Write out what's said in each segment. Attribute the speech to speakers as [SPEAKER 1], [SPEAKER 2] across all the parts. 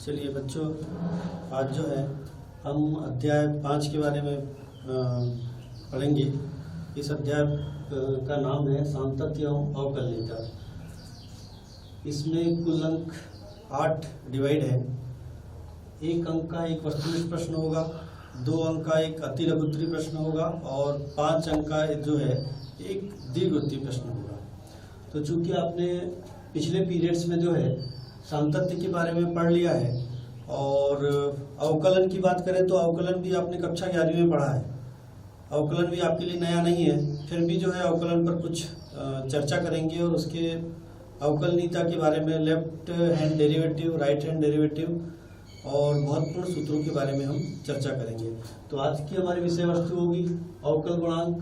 [SPEAKER 1] चलिए बच्चों, आज जो है हम अध्याय 5 के बारे में पढ़ेंगे। इस अध्याय का नाम है सामतत्य एवं अवकलनीयता। इसमें कुल अंक 8 डिवाइड है। 1 अंक का एक वस्तुनिष्ठ प्रश्न होगा, 2 अंक का एक अति लघु उत्तरीय प्रश्न होगा और 5 अंक का जो है एक दीर्घ उत्तरीय प्रश्न होगा। तो चूंकि आपने पिछले पीरियड्स में जो है सामतत्य के बारे में पढ़ लिया है और अवकलन की बात करें तो अवकलन भी आपने कक्षा 11वीं में पढ़ा है। अवकलन भी आपके लिए नया नहीं है, फिर भी जो है अवकलन पर कुछ चर्चा करेंगे और उसके अवकलनीयता के बारे में, left hand derivative, right hand derivative और महत्वपूर्ण सूत्रों के बारे में हम चर्चा करेंगे। तो आज की हमारी विषय वस्तु होगी अवकल गुणांक।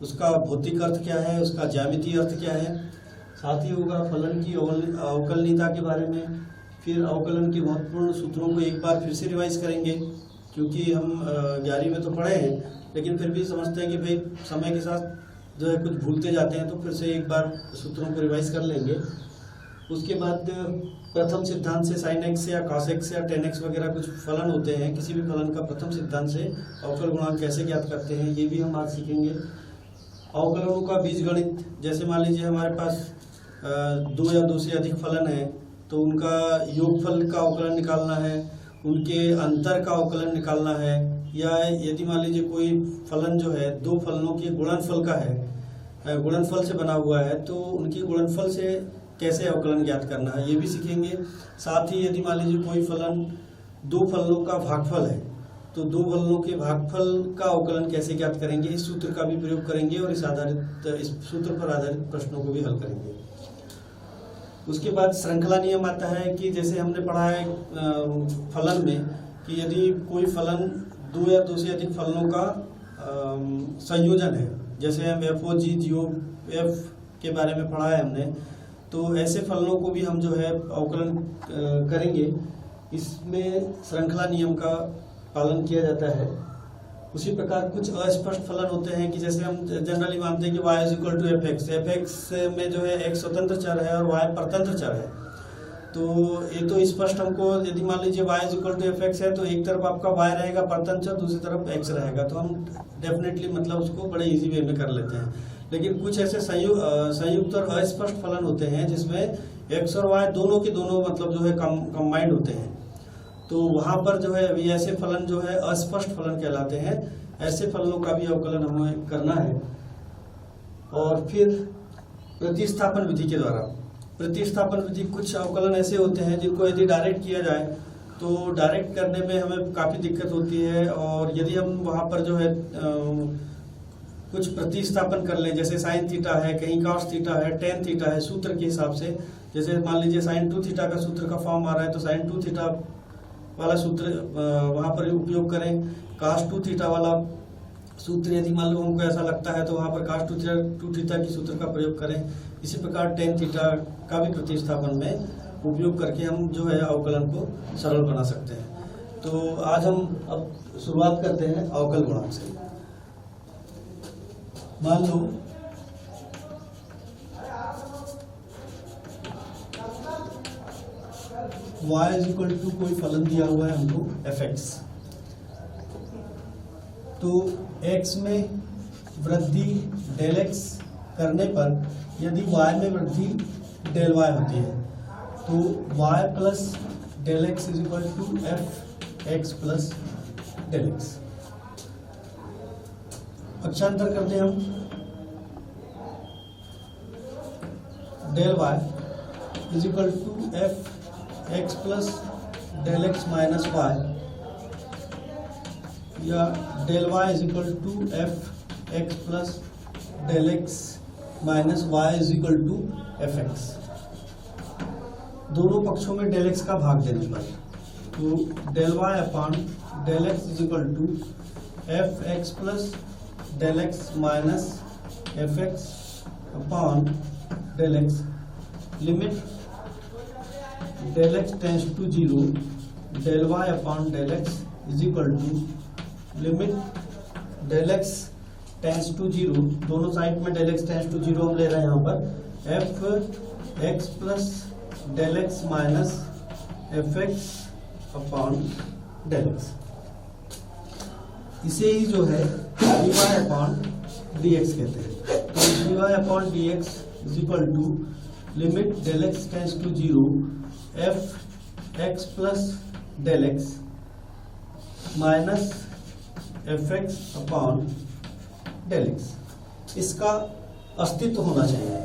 [SPEAKER 1] उसका भौतिक अर्थ क्या है, उसका ज्यामितीय अर्थ क्या है, साथ ही होगा फलन की अवकलनीयता के बारे में। फिर अवकलन के महत्वपूर्ण सूत्रों को एक बार फिर से रिवाइज करेंगे, क्योंकि हम 11वीं में तो पढ़े हैं लेकिन फिर भी समझते हैं कि भाई समय के साथ जो है कुछ भूलते जाते हैं, तो फिर से एक बार सूत्रों को रिवाइज कर लेंगे। उसके बाद प्रथम सिद्धांत से sin x या cos x या tan x वगैरह कुछ फलन होते हैं, किसी भी फलन का प्रथम सिद्धांत से अवकल गुणांक कैसे ज्ञात करते हैं ये भी हम आज सीखेंगे। अवकलनों का बीजगणित, जैसे मान लीजिए हमारे पास 2 या 2 से अधिक फलन है तो उनका योगफल का अवकलन निकालना है, उनके अंतर का अवकलन निकालना है, या यदि मान लीजिए कोई फलन जो है 2 फलनों के गुणनफल का है, गुणनफल से बना हुआ है, तो उनकी गुणनफल से कैसे अवकलन ज्ञात करना है ये भी सीखेंगे। साथ ही यदि मान लीजिए कोई फलन 2 फलनों का भागफल है तो 2 फलनों के भागफल का अवकलन कैसे ज्ञात करेंगे, इस सूत्र का भी प्रयोग करेंगे और इस सूत्र पर आधारित प्रश्नों को भी हल करेंगे। उसके बाद श्रृंखला नियम आता है कि जैसे हमने पढ़ा है फलन में कि यदि कोई फलन 2 या 2 से अधिक फलनों का संयोजन है, जैसे हम FOG योग F के बारे में पढ़ा है हमने, तो ऐसे फलनों को भी हम जो है अवकलन करेंगे। इसमें श्रृंखला नियम का पालन किया जाता है। उसी प्रकार कुछ अस्पष्ट फलन होते हैं कि जैसे हम जनरली मानते हैं कि y = fx, fx में जो है x स्वतंत्र चर है और y परतंत्र चर है। तो ये तो स्पष्ट हमको, यदि मान लीजिए y = fx है तो एक तरफ आपका y रहेगा परतंत्र चर, दूसरी तरफ x रहेगा, तो हम डेफिनेटली मतलब उसको बड़े इजी वे में कर लेते हैं। लेकिन कुछ ऐसे संयुक्त और अस्पष्ट फलन होते हैं जिसमें x और y दोनों के दोनों मतलब जो है कंबाइंड होते हैं, तो वहां पर जो है अभी ऐसे फलन जो है अस्पष्ट फलन कहलाते हैं। ऐसे फलनों का भी अवकलन हमें करना है। और फिर प्रतिस्थापन विधि के द्वारा, प्रतिस्थापन विधि, कुछ अवकलन ऐसे होते हैं जिनको यदि डायरेक्ट किया जाए तो डायरेक्ट करने में हमें काफ़ी दिक्कत होती है, और यदि हम वहाँ पर जो है कुछ प्रतिस्थापन कर लें, जैसे sin थीटा है, कहीं cos थीटा है, tan थीटा है, सूत्र के हिसाब से, जैसे मान लीजिए sin 2 थीटा का सूत्र का फॉर्म आ रहा है तो sin 2 थीटा वाला सूत्र वहाँ पर उपयोग करें। cos 2 थीटा वाला सूत्र यदि मान लो हमको ऐसा लगता है तो वहाँ पर cos 2 थीटा की सूत्र का प्रयोग करें। इसी प्रकार tan थीटा का भी प्रतिस्थापन में उपयोग करके हम जो है अवकलन को सरल बना सकते हैं। तो आज हम अब शुरुआत करते हैं अवकल गुणांक से। मान लो y = कोई फलन दिया हुआ है हमको fx, तो x में वृद्धि del x करने पर यदि y में वृद्धि del y होती है तो y + del x = fx + del x। पक्षांतर करते हैं हम, del y = fx + del x - y, या del y = fx + del x - y = fx। दोनों पक्षों में del x का भाग देने पर, तो del y / del x = fx + del x - fx / del x, limit del x tends to 0, del y / del x = limit del x tends to 0, दोनों side में del x टेंड्स टू 0 हम ले रहे हैं यहाँ पर, f x + del x - fx upon del x, इसे ही जो है dy अपॉन dx कहते हैं। तो dy upon dx is equal to limit del x tends to 0 f x plus del x minus f x upon del x. इसका अस्तित्व होना चाहिए,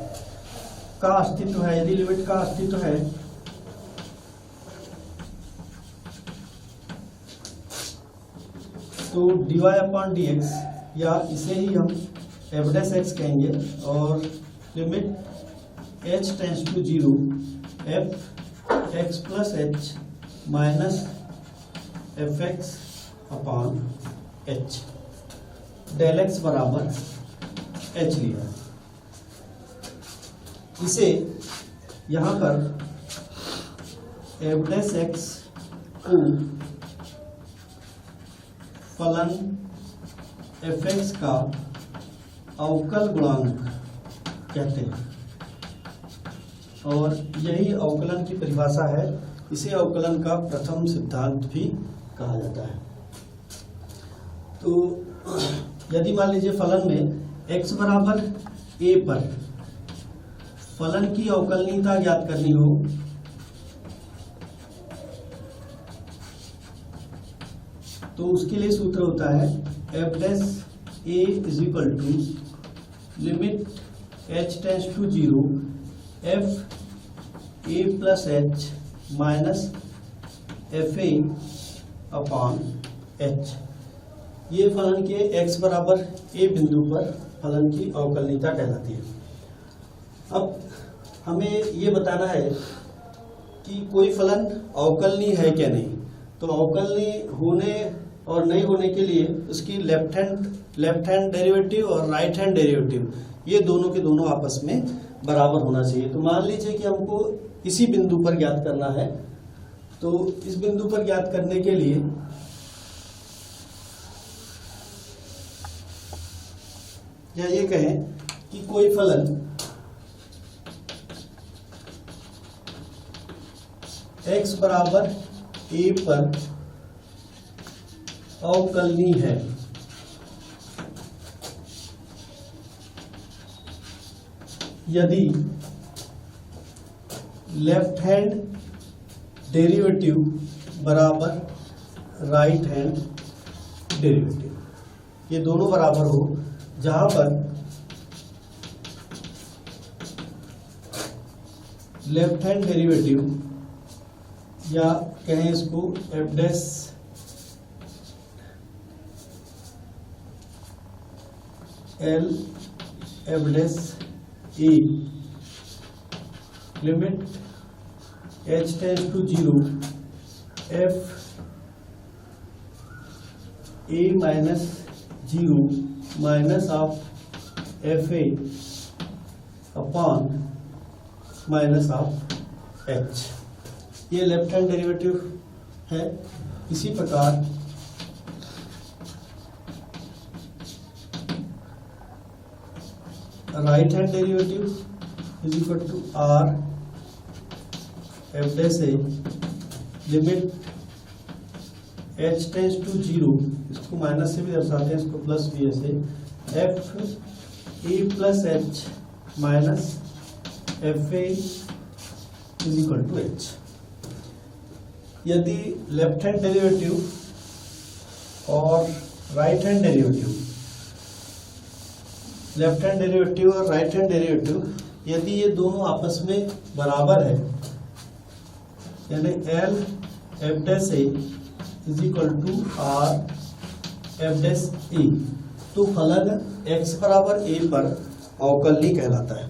[SPEAKER 1] का अस्तित्व है। यदि लिमिट का अस्तित्व है तो dy अपॉन dx, या इसे ही हम f डैश x कहेंगे, और limit h tends to 0 f x plus h minus f x upon h, del x बराबर h लिया। इसे यहाँ पर f डैश x को फलन एफ एक्स का अवकल गुणांक कहते हैं, और यही अवकलन की परिभाषा है। इसे अवकलन का प्रथम सिद्धांत भी कहा जाता है। तो यदि मान लीजिए फलन में x बराबर a पर फलन की अवकलनीयता ज्ञात करनी हो, तो उसके लिए सूत्र होता है f dash A is equal to limit h tends to 0 f A plus H minus F a upon h. ये फलन के x बराबर a बिंदु पर फलन की अवकलनीयता कहलाती है। अब हमें ये बताना है कि कोई फलन अवकलनीय है क्या नहीं। तो अवकलनीय होने और नहीं होने के लिए उसकी लेफ्ट हैंड डेरिवेटिव और राइट हैंड डेरिवेटिव, ये दोनों के दोनों आपस में बराबर होना चाहिए। तो मान लीजिए कि हमको इसी बिंदु पर ज्ञात करना है, तो इस बिंदु पर ज्ञात करने के लिए या ये कहें कि कोई फलन x बराबर a पर अवकलनीय है, यदि लेफ्ट हैंड डेरिवेटिव बराबर राइट हैंड डेरिवेटिव, ये दोनों बराबर हो, जहां पर लेफ्ट हैंड डेरिवेटिव, या कहें इसको f dash L F dash a limit h tends to 0 f a minus 0 minus of f a upon minus of h, ये लेफ्ट हैंड डेरिवेटिव है। इसी प्रकार right hand derivative is equal to R F dash a limit h tends to 0, इसको minus से भी दर्शाते हैं, इसको प्लस भी ऐसे, F A plus H minus F A is equal to H. यदि लेफ्ट हैंड डेरिवेटिव और right hand derivative, left hand derivative और राइट हैंड डेरिवेटिव, यदि ये दोनों आपस में बराबर है, यानी L F dash A is equal to R F dash A, तो फलन x बराबर a पर अवकलनीय कहलाता है।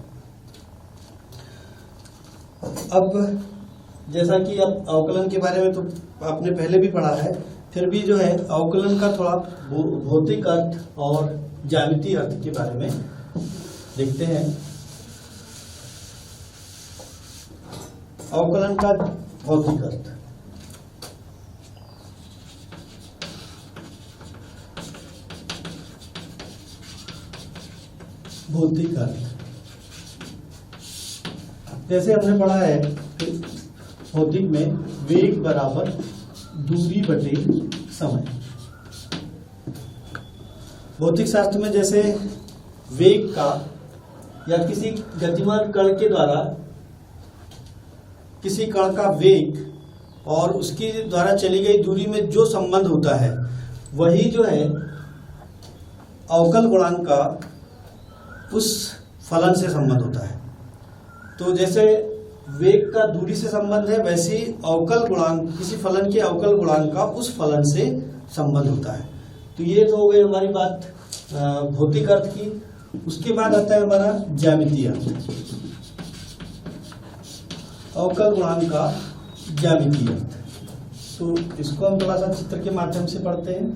[SPEAKER 1] अब जैसा कि अब अवकलन के बारे में तो आपने पहले भी पढ़ा है, फिर भी जो है अवकलन का थोड़ा भौतिक अर्थ और ज्यामितीय अर्थ के बारे में देखते हैं। अवकलन का भौतिक अर्थ, भौतिक अर्थ जैसे हमने पढ़ा है भौतिक में वेग बराबर दूरी बटे समय। भौतिक शास्त्र में जैसे वेग का या किसी गतिमान कण के द्वारा किसी कण का वेग और उसकी द्वारा चली गई दूरी में जो संबंध होता है वही जो है अवकल गुणांक का उस फलन से संबंध होता है। तो जैसे वेग का दूरी से संबंध है वैसे ही अवकल गुणांक किसी फलन के अवकल गुणांक का उस फलन से संबंध होता है। तो ये तो हो गई हमारी बात भौतिक अर्थ की। उसके बाद आता है हमारा ज्यामितीय अर्थ। अवकल गुणांक का ज्यामितीय अर्थ, तो इसको हम थोड़ा सा चित्र के माध्यम से पढ़ते हैं।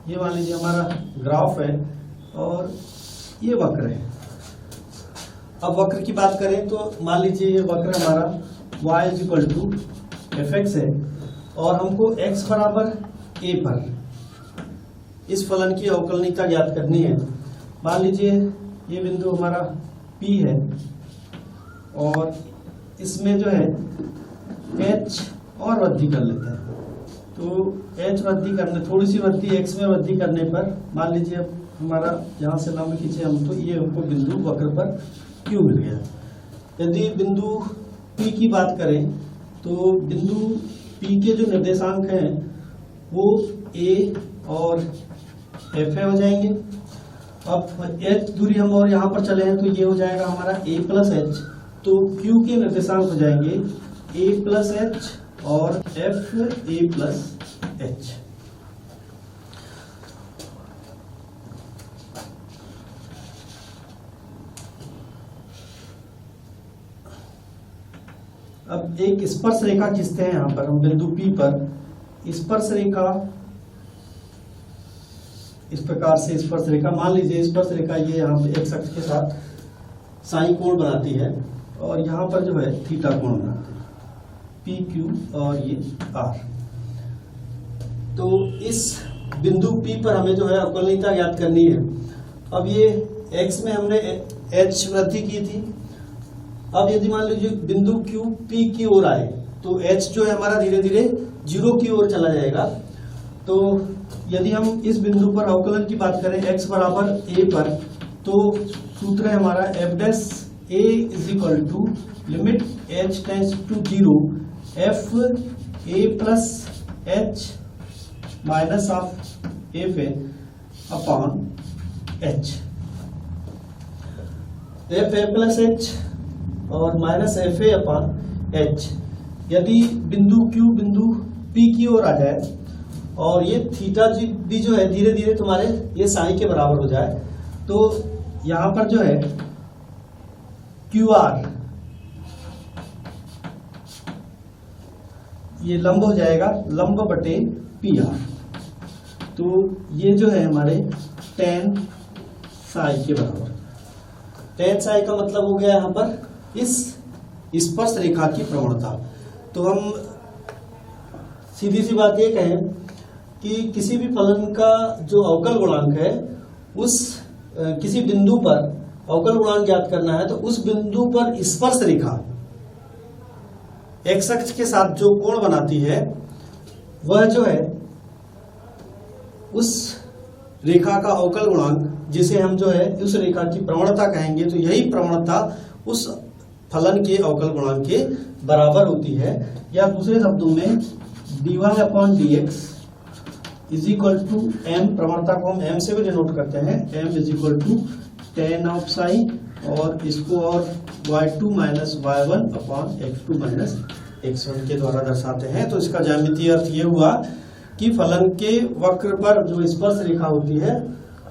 [SPEAKER 1] ये मान लीजिए हमारा ग्राफ है और ये वक्र है। अब वक्र की बात करें तो मान लीजिए ये वक्र हमारा y = fx है और हमको x बराबर a पर इस फलन की अवकलनीयता ज्ञात करनी है। मान लीजिए ये बिंदु हमारा P है और इसमें जो है h और वृद्धि कर लेते हैं। तो h वृद्धि करने, थोड़ी सी वृद्धि x में वृद्धि करने पर मान लीजिए अब हमारा यहाँ से लंब खींचे हम तो ये हमको बिंदु वक्र पर Q मिल गया। यदि बिंदु P की बात करें तो बिंदु P के जो निर्देशांक हैं वो a और f हो जाएंगे। अब h दूरी हम और यहाँ पर चले हैं तो ये हो जाएगा हमारा a + h। तो Q के निर्देशांक हो जाएंगे a + h और f a + h। अब एक स्पर्श रेखा खींचते हैं यहाँ पर हम बिंदु P पर। स्पर्श रेखा इस प्रकार से स्पर्श रेखा, मान लीजिए स्पर्श रेखा ये यहाँ पे x अक्ष के साथ साई कोण बनाती है और यहाँ पर जो है थीटा कोण बनाती है, पी क्यू और ये r। तो इस बिंदु P पर हमें जो है अवकलनीयता ज्ञात करनी है। अब ये x में हमने h वृद्धि की थी। अब यदि मान लीजिए बिंदु Q P की ओर आए तो h जो है हमारा धीरे धीरे 0 की ओर चला जाएगा। तो यदि हम इस बिंदु पर अवकलन की बात करें x बराबर a पर, तो सूत्र है हमारा f' a = limit h tends to 0 f a + h minus of f a upon h। f a + h और minus F a upon h. यदि बिंदु Q बिंदु P की ओर आ जाए और ये थीटा जी भी जो है धीरे धीरे तुम्हारे ये साई के बराबर हो जाए तो यहाँ पर जो है QR ये लंब हो जाएगा लंब बटे PR। तो ये जो है हमारे tan साई के बराबर। tan साई का मतलब हो गया यहाँ पर इस स्पर्श रेखा की प्रवणता। तो हम सीधी सी बात ये कहें कि किसी भी फलन का जो अवकल गुणांक है उस किसी बिंदु पर अवकल गुणांक ज्ञात करना है तो उस बिंदु पर स्पर्श रेखा x अक्ष के साथ जो कोण बनाती है वह जो है उस रेखा का अवकल गुणांक जिसे हम जो है उस रेखा की प्रवणता कहेंगे। तो यही प्रवणता उस फलन के अवकल गुणांक के बराबर होती है, या दूसरे शब्दों में dy/dx = m, प्रवणता को हम m से भी डिनोट करते हैं, m = tan ऑफ साई और इसको और y2 - y1 upon x2 - x1 के द्वारा दर्शाते हैं। तो इसका ज्यामितीय अर्थ ये हुआ कि फलन के वक्र पर जो स्पर्श रेखा होती है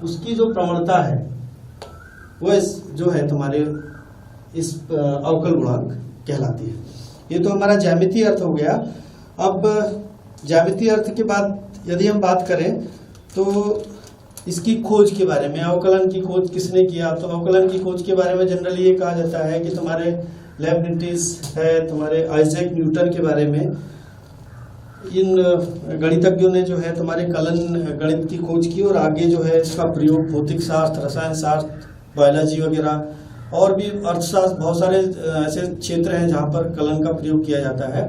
[SPEAKER 1] उसकी जो प्रवणता है वो जो है तुम्हारे इस अवकल गुणांक कहलाती है। ये तो हमारा ज्यामितीय अर्थ हो गया। अब ज्यामितीय अर्थ के बाद यदि हम बात करें तो इसकी खोज के बारे में, अवकलन की खोज किसने किया, तो अवकलन की खोज के बारे में जनरली ये कहा जाता है कि तुम्हारे लेबनिज़ है, तुम्हारे आइजैक न्यूटन के बारे में। इन गणितज्ञों ने जो है तुम्हारे कलन गणित की खोज की और आगे जो है इसका प्रयोग भौतिक शास्त्र, रसायन शास्त्र, बायोलॉजी वगैरह और भी अर्थशास्त्र बहुत सारे ऐसे क्षेत्र हैं जहाँ पर कलन का प्रयोग किया जाता है।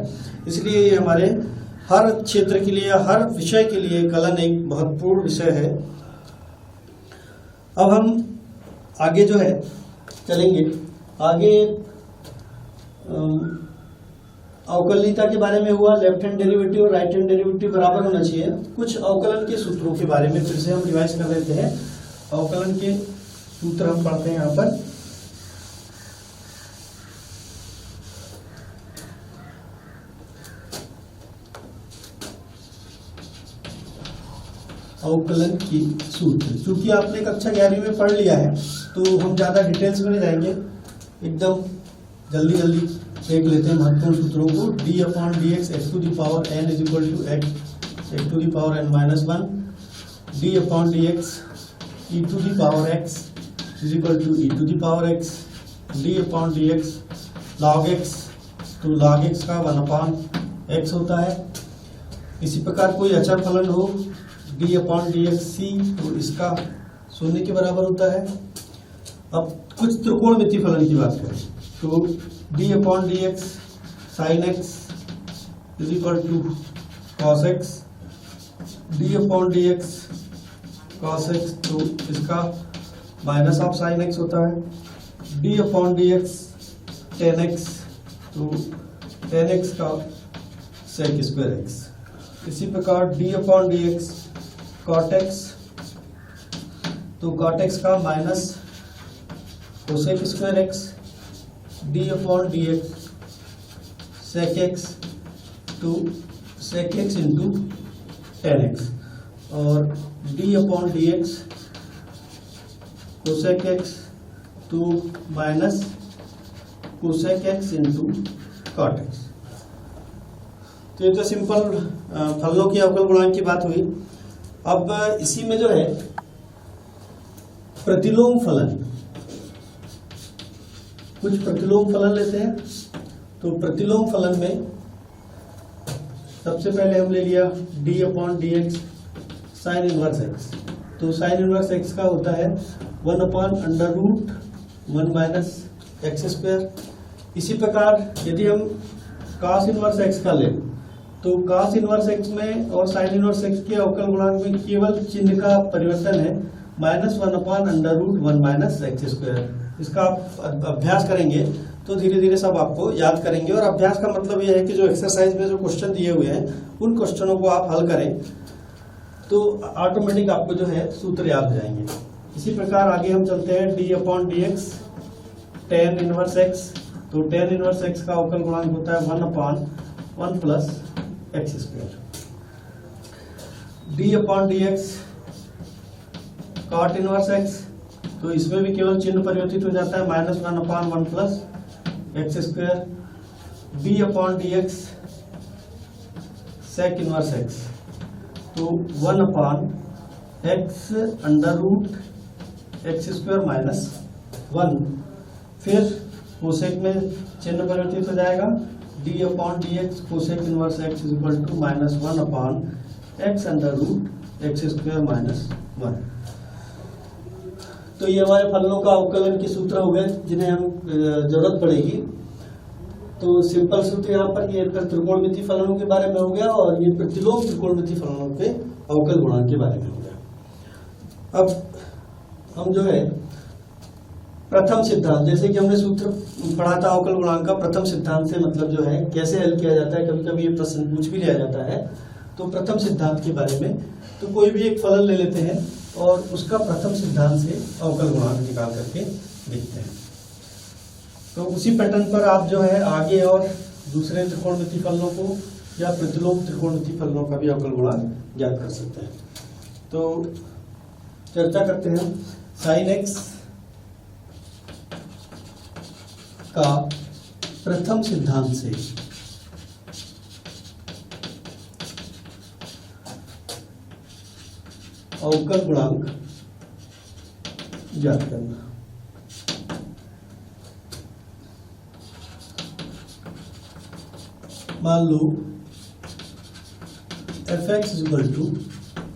[SPEAKER 1] इसलिए ये हमारे हर क्षेत्र के लिए, हर विषय के लिए कलन एक महत्वपूर्ण विषय है। अब हम आगे जो है चलेंगे, आगे अवकलनीयता के बारे में हुआ, लेफ्ट हैंड डेरिवेटिव और राइट हैंड डेरिवेटिव बराबर होना चाहिए। कुछ अवकलन के सूत्रों के बारे में फिर से हम रिवाइज कर लेते हैं। अवकलन के सूत्र हम पढ़ते हैं यहाँ पर। अवकलन की सूत्र, चूंकि आपने कक्षा 11वीं में पढ़ लिया है तो हम ज़्यादा डिटेल्स में नहीं जाएंगे, एकदम जल्दी जल्दी देख लेते हैं महत्वपूर्ण सूत्रों को। D upon d x x to the power n is equal to x to the power n minus 1, d upon d x e to the power x is equal to e to the power x, d upon d x log x, तो log x का 1 upon x होता है। इसी प्रकार कोई अचर फलन हो डी अपॉन डी एक्स सी, तो इसका 0 के बराबर होता है। अब कुछ त्रिकोणमितीय फलन की बात करें तो d upon d x sine x is equal to cos x, d upon d x cos x, तो इसका माइनस ऑफ साइन एक्स होता है। D upon d x tan x, तो टेन एक्स का सेक स्क्वायर एक्स। इसी प्रकार d upon d x cot x, तो cot x का minus cosec square x, d upon d x sec x, तो sec x into tan x, और d upon d x cosec x, तो minus cosec x into cot x. तो ये तो simple फलनों की अवकल गुणांक की बात हुई। अब इसी में जो है प्रतिलोम फलन, कुछ प्रतिलोम फलन लेते हैं। तो प्रतिलोम फलन में सबसे पहले हम ले लिया d upon d x sine inverse x, तो साइन इनवर्स एक्स का होता है 1 upon under root 1 minus x square. इसी प्रकार यदि हम कॉस इनवर्स एक्स का लें तो कॉस इनवर्स एक्स में और साइन इनवर्स एक्स के अवकल गुणांक में केवल चिन्ह का परिवर्तन है, -1 upon under root 1 minus x square. इसका आप अभ्यास करेंगे तो धीरे धीरे सब आपको याद करेंगे। और अभ्यास का मतलब यह है कि जो एक्सरसाइज में जो क्वेश्चन दिए हुए हैं उन क्वेश्चनों को आप हल करें तो ऑटोमेटिक आपको जो है सूत्र याद हो जाएंगे। इसी प्रकार आगे हम चलते हैं d upon d x tan inverse x, तो टेन इनवर्स एक्स का अवकल गुणांक होता है 1 upon 1 plus x square. D upon d x cot inverse x, तो इसमें भी केवल चिन्ह परिवर्तित हो जाता है, -1 upon 1 plus x square. D upon d x sec inverse x, तो 1 upon x under root x square minus 1, फिर कोसेक में चिन्ह परिवर्तित हो जाएगा, d upon d x cosec inverse x is equal to -1 upon x under root x square minus 1। तो ये हमारे फलनों का अवकलन के सूत्र हो गए जिन्हें हम जरूरत पड़ेगी। तो सिंपल सूत्र यहाँ पर ये त्रिकोणमितीय फलनों के बारे में हो गया और ये प्रतिलोम त्रिकोणमितीय फलनों के अवकल गुणांक के बारे में हो गया। अब हम जो है प्रथम सिद्धांत, जैसे कि हमने सूत्र पढ़ा था अवकल गुणांक का, प्रथम सिद्धांत से मतलब जो है कैसे हल किया जाता है, कभी कभी ये प्रश्न पूछ भी लिया जाता है। तो प्रथम सिद्धांत के बारे में, तो कोई भी एक फलन ले लेते हैं और उसका प्रथम सिद्धांत से अवकल गुणांक निकाल करके देखते हैं। तो उसी पैटर्न पर आप जो है आगे और दूसरे त्रिकोणमितीय फलनों को या प्रतिलोम त्रिकोणमितीय फलनों का भी अवकल गुणांक ज्ञात कर सकते हैं। तो चर्चा करते हैं साइन एक्स का प्रथम सिद्धांत से अवकल गुणांक ज्ञात करना। मान लो f x equal to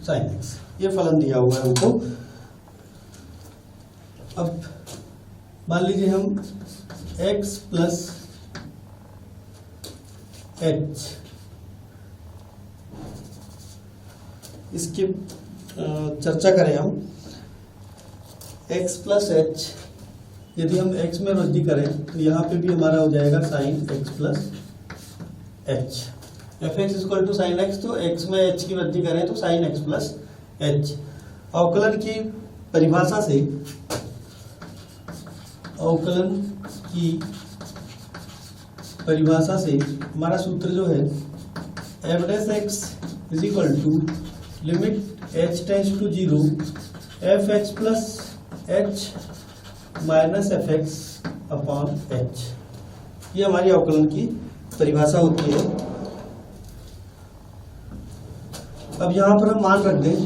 [SPEAKER 1] sine x, ये फलन दिया हुआ है हमको। अब मान लीजिए हम x प्लस h इसकी चर्चा करें हम। x प्लस h यदि हम x में वृद्धि करें तो यहाँ पे भी हमारा हो जाएगा sine x plus h। F x equal to sine x, तो x में h की वृद्धि करें तो साइन x प्लस h। अवकलन की परिभाषा से, अवकलन की परिभाषा से हमारा सूत्र जो है f dash x is equal to limit h tends to 0 f x plus h minus f x upon h। ये हमारी अवकलन की परिभाषा होती है। अब यहाँ पर हम मान रख दें,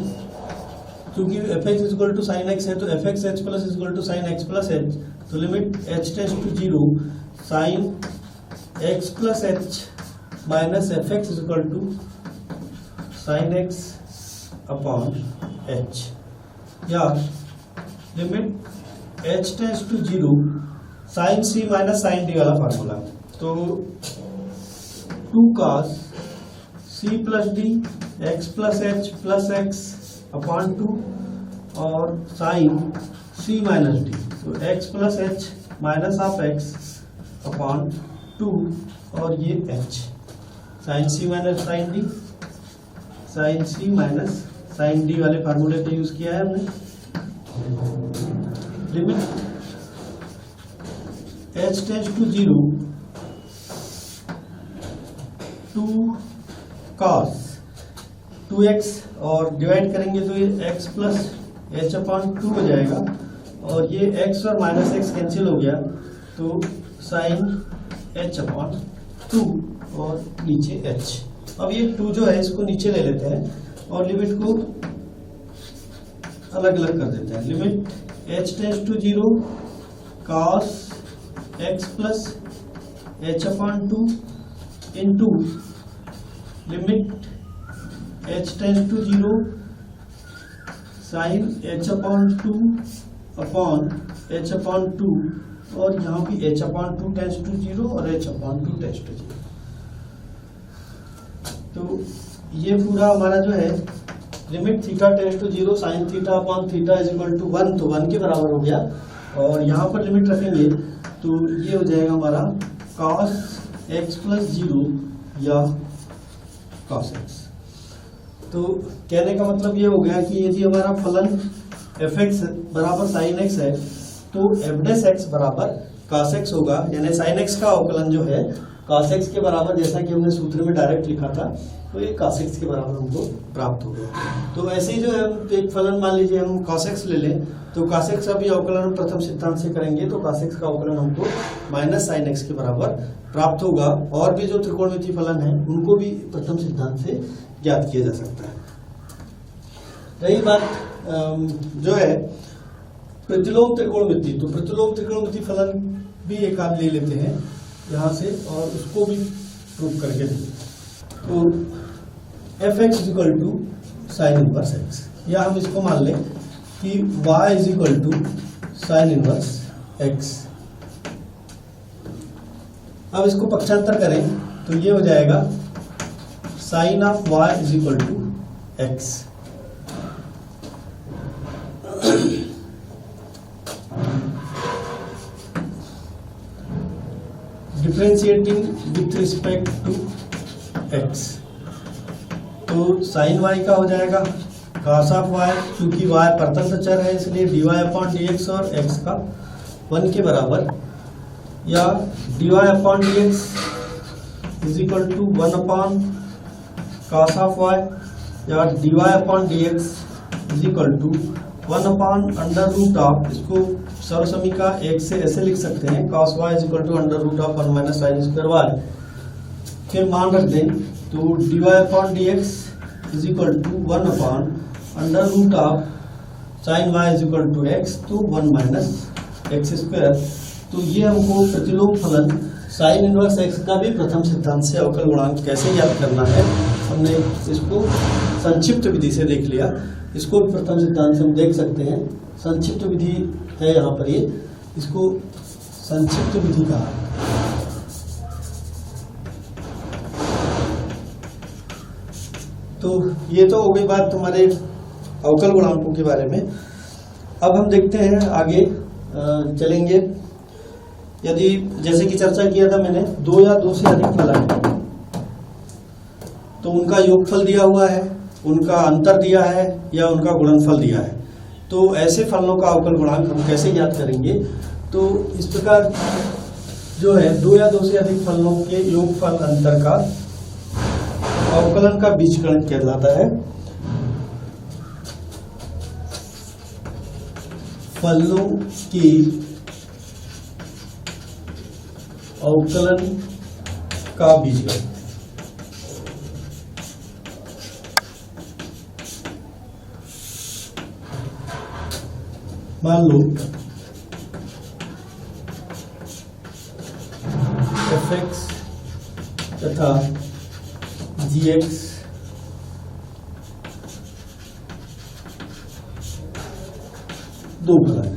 [SPEAKER 1] क्योंकि f x equal to sine x है तो f x h plus equal to sine x plus h, तो limit h tends to 0 sine x plus H minus f x equal to sine x upon h, या limit h tends to 0 sine c minus sine d वाला formula, तो 2 cos c plus d x plus h plus x upon 2 और sine c minus d, तो x plus H minus of x upon 2 और ये h, sine c minus sine d, sine c minus sine d वाले फार्मूले का use किया है हमने। Limit h tends to 0 2 cos 2x और डिवाइड करेंगे तो ये x प्लस एच अपॉन 2 हो जाएगा, और ये x और माइनस x कैंसिल हो गया तो साइन h अपॉन 2 और नीचे h। अब ये 2 जो है इसको नीचे ले लेते हैं और लिमिट को अलग अलग कर देते हैं। Limit h tends to 0 cos x plus h upon 2 into limit h tends to 0 sine h upon 2 upon h upon 2, और यहाँ भी h अपॉन 2 टेंड्स टू 0 और h अपॉन 2 टेंड्स टू 0। तो ये पूरा हमारा जो है limit theta tends to 0 sine theta upon theta is equal to 1, तो 1 के बराबर हो गया, और यहाँ पर लिमिट रखेंगे तो ये हो जाएगा हमारा cos x प्लस 0 या cos x। तो कहने का मतलब ये हो गया कि यदि हमारा फलन एफ एक्स बराबर साइन एक्स है तो एफ डैश एक्स बराबर cos x होगा, यानी साइन एक्स का अवकलन जो है cos x के बराबर, जैसा कि हमने सूत्र में डायरेक्ट लिखा था, तो ये cos x के बराबर हमको प्राप्त हो गया। तो ऐसे ही जो है एक फलन मान लीजिए हम cos x ले लें, तो cos x का भी अवकलन हम प्रथम सिद्धांत से करेंगे तो cos x का अवकलन हमको माइनस साइन x के बराबर प्राप्त होगा, और भी जो त्रिकोणमितीय फलन है उनको भी प्रथम सिद्धांत से ज्ञात किया जा सकता है। रही बात जो है प्रतिलोम त्रिकोणमिति, तो प्रतिलोम त्रिकोणमिति फलन भी एक आध ले लेते हैं यहाँ से और उसको भी प्रूव करके देंगे। तो f x equal to sine inverse x, या हम इसको मान लें कि y is equal to sine inverse x. अब इसको पक्षांतर करें तो ये हो जाएगा sine of y is equal to x. Differentiating with respect to x, तो साइन y का हो जाएगा cos ऑफ y, क्योंकि y परतंत्र चर है इसलिए dy अपॉन dx और x का 1 के बराबर, या dy upon dx is equal to 1 upon cos of y, या dy upon dx is equal to 1 upon under root of, इसको सर्वसमीका 1 से ऐसे लिख सकते हैं cos y is equal to under root of 1 minus sine square y। फिर मान रख दें तो dy upon dx is equal to 1 upon under root of sine y is equal to x, तो 1 माइनस एक्स स्क्वायर। तो ये हमको प्रतिलोम फलन साइन इनवर्स x का भी प्रथम सिद्धांत से अवकल गुणांक कैसे ज्ञात करना है हमने इसको संक्षिप्त विधि से देख लिया। इसको भी प्रथम सिद्धांत से हम देख सकते हैं, संक्षिप्त विधि है यहाँ पर ये। इसको संक्षिप्त विधि कहा है। तो ये तो हो गई बात तुम्हारे अवकल गुणांकों के बारे में। अब हम देखते हैं आगे चलेंगे। यदि जैसे कि चर्चा किया था मैंने, दो या दो से अधिक फलन है तो उनका योगफल दिया हुआ है, उनका अंतर दिया है या उनका गुणनफल दिया है, तो ऐसे फलनों का अवकल गुणांक हम कैसे ज्ञात करेंगे। तो इस प्रकार जो है दो या दो से अधिक फलनों के योगफल अंतर का अवकलन का बीजगणित कहलाता है। फलनों की अवकलन का बीजगणित। मान लो fx तथा gx दो फलन है।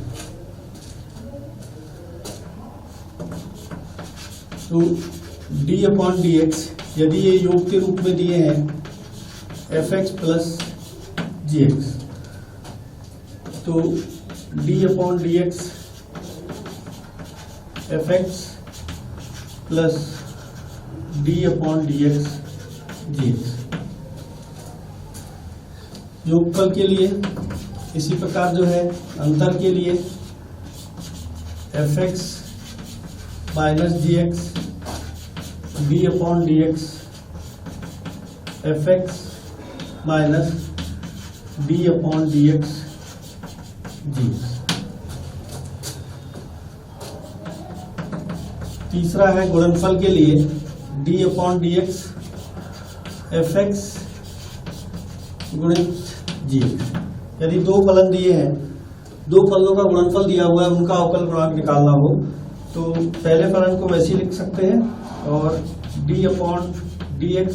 [SPEAKER 1] तो d/dx यदि ये योग के रूप में दिए हैं fx प्लस gx, तो d/dx fx plus d/dx gx। योगफल के लिए इसी प्रकार जो है अंतर के लिए fx minus gx d/dx fx minus d/dx gx। तीसरा है गुणनफल के लिए d/dx fx गुणित gx। यदि दो फलन दिए हैं, दो फलनों का गुणनफल दिया हुआ है, उनका अवकल गुणांक निकालना हो तो पहले फलन को वैसे ही लिख सकते हैं और d/dx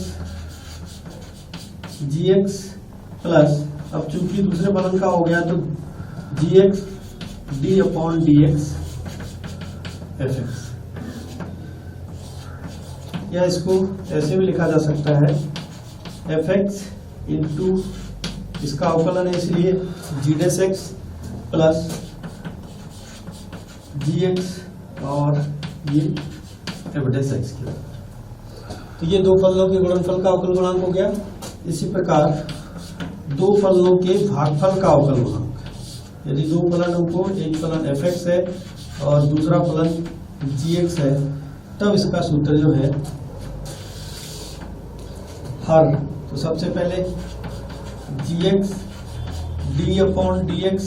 [SPEAKER 1] gx प्लस, अब चूंकि दूसरे फलन का हो गया तो gx d/dx fx, या इसको ऐसे भी लिखा जा सकता है fx इंटू इसका अवकलन है इसलिए g' प्लस gx और ये f' की। तो ये दो फलनों के गुणनफल का अवकल गुणांक हो गया। इसी प्रकार दो फलनों के भागफल का अवकल गुणांक। यदि दो फलन हमको, एक फलन fx है और दूसरा फलन gx है, तब इसका सूत्र जो है हर, तो सबसे पहले gx d/dx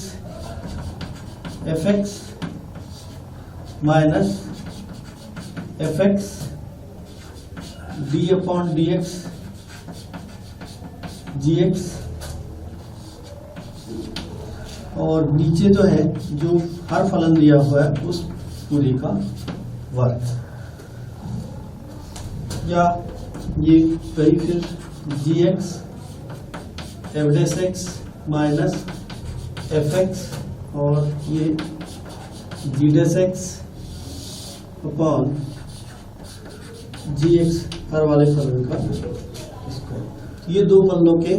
[SPEAKER 1] fx minus fx d/dx gx, और नीचे जो है जो हर फलन दिया हुआ है उस पूरे का वर्ग, या ये कहीं फिर gx f' माइनस fx और ये g' अपॉन gx हर वाले फलन का स्क्वायर। ये दो फलनों के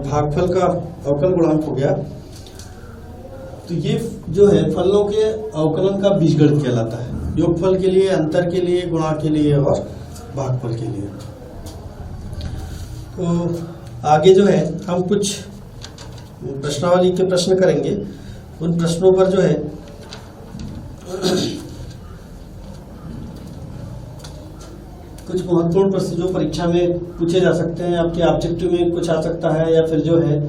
[SPEAKER 1] भागफल का अवकल गुणांक हो गया। तो ये जो है फलनों के अवकलन का बीजगणित कहलाता है, योगफल के लिए, अंतर के लिए, गुणा के लिए और भागफल के लिए। तो आगे जो है हम कुछ प्रश्नावली के प्रश्न करेंगे। उन प्रश्नों पर जो है कुछ महत्वपूर्ण प्रश्न जो परीक्षा में पूछे जा सकते हैं, आपके ऑब्जेक्टिव में कुछ आ सकता है या फिर जो है